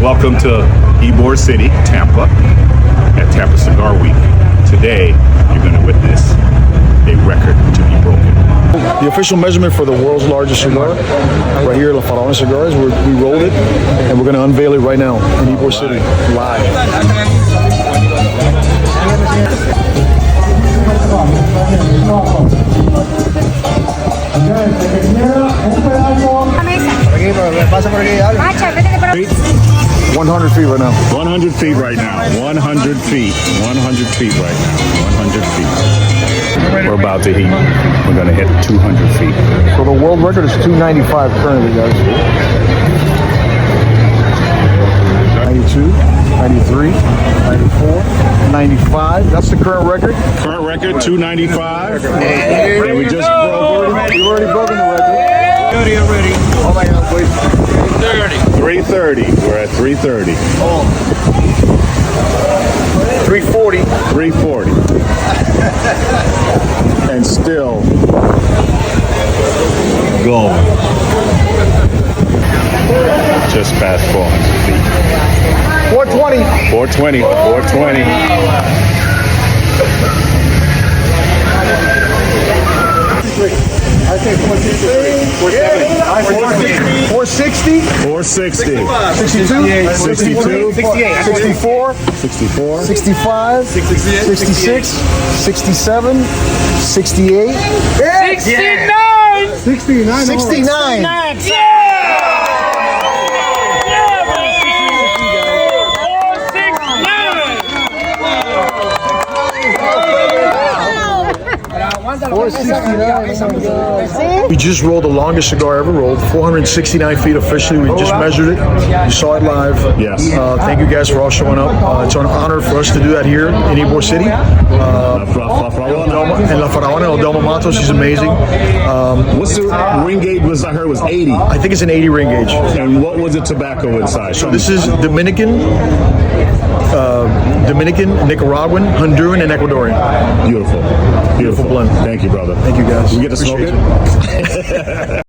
Welcome to Ybor City, Tampa, at Tampa Cigar Week. Today, you're going to witness a record to be broken. The official measurement for the world's largest cigar, right here at Lafaronga Cigars. We rolled it, and we're going to unveil it right now in Ybor City, live. Amazing. 100 feet right now. 100 feet right now. 100 feet. 100 feet right now. 100 feet. We're about to heat. We're going to hit 200 feet. So the world record is 295 currently, guys. 92, 93, 94, 95. That's the current record. Current record, 295. And we just broke. We've already broken the record. Ready. Oh my God, please. 330. We're at 330. 340. 340. And still going. Just past 400 feet. 420. 420. 420. I say 460. 460. 460. 62. 62. 68. 64. 64. 65. 66. 67. 68. 69. 69. We just rolled the longest cigar ever rolled, 469 feet officially. We just measured it. You saw it live. Yes. Thank you guys for all showing up. It's an honor for us to do that here in Ybor City. And Lafaronga, Odelma Matos, she's amazing. What's the ring gauge? I heard was 80. I think it's an 80 ring gauge. And what was the tobacco inside? So this is Dominican, Nicaraguan, Honduran, and Ecuadorian. Beautiful. Beautiful blend. Thank you, brother. Thank you, guys. We get to smoke Appreciate it?